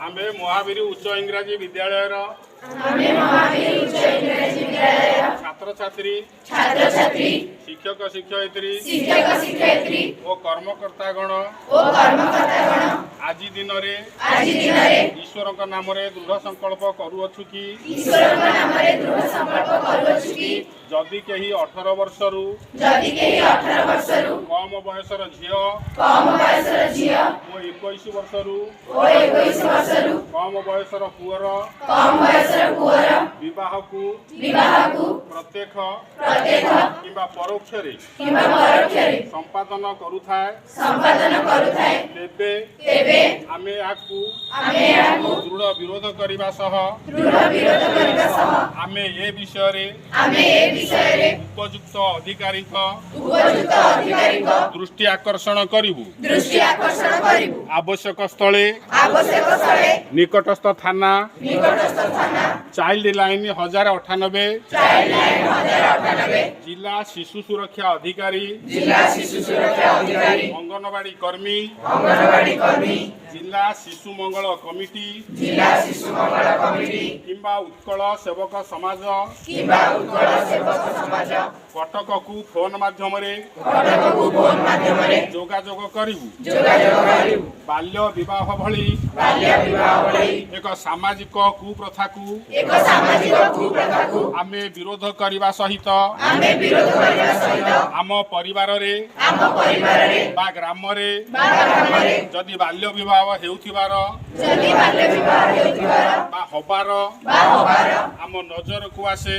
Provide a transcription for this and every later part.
आमे महावीर उच्च इंग्राजी विद्यालय छात्र छात्री शिक्षक शिक्षयित्री और कर्मकर्तागण आज दिन ईश्वर नाम दृढ़ संकल्प करुअछु कि जदि कहीं 18 वर्षरु कम बयसर झियो और 21 वर्षरु कम बयसर पुअर विवाह को प्रत्यक्ष किंबा परोक्ष संपादन करुथाए तेबे आमे आकु दृढ़ विरोध करिबा सह आमे ए विषय रे उपयुक्त अधिकारी दृष्टि आकर्षण करिबु आवश्यक स्थले निकटस्थ थाना चाइल्ड लाइन 1098 जिला शिशु सुरक्षा अधिकारी अंगनवाड़ी कर्मी जिला शिशु मंगल कमिटी किंबा उत्कल सेवक समाज कटक को फोन माध्यम जोगाजोग करिबु बाल्य विवाह भली एक सामाजिक कुप्रथा को आमे विरोध करने सहित आम परिवार रे बा ग्राम रे जदि बाल्य विवाह हेउथिबार बा हबार आम नजर को आसे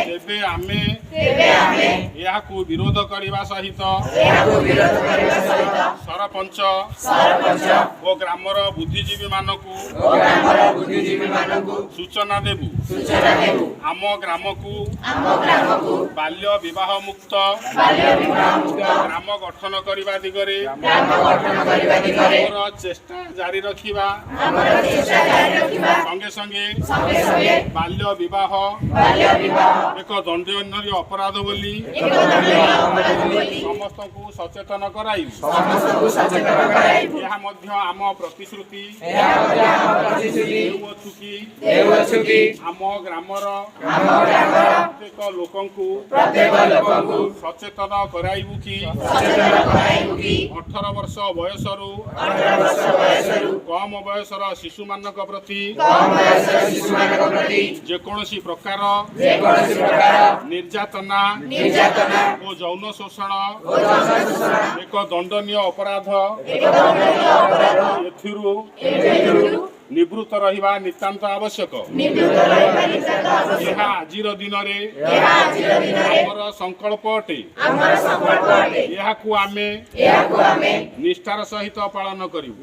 तेबे आमे याकू विरोध करने सहित सरपंच और ग्रामर बुद्धिजीवी मानकू सूचना देबु आम ग्राम को बाल्य विवाह मुक्त ग्राम गठन करने दिगरे चेष्टा जारी रखिबा संगे संगे बाल्य विवाह एक दंडनीय अपराध बोली समस्त को सचेतन कराइबु आम प्रतिश्रुति आम ग्रामर प्रत्येक लोकंकु सचेतन कराइबु कि 18 वर्ष बयसरु कम बयसर शिशु मानक प्रति जेकोसी प्रकार निर्यातना और यौन शोषण एक दंडनीय अपराध निवृत्त रहिबा नितांत आवश्यक यह आजिर दिन संकल्प अटे यह आमे निष्ठार सहित पालन करिबु।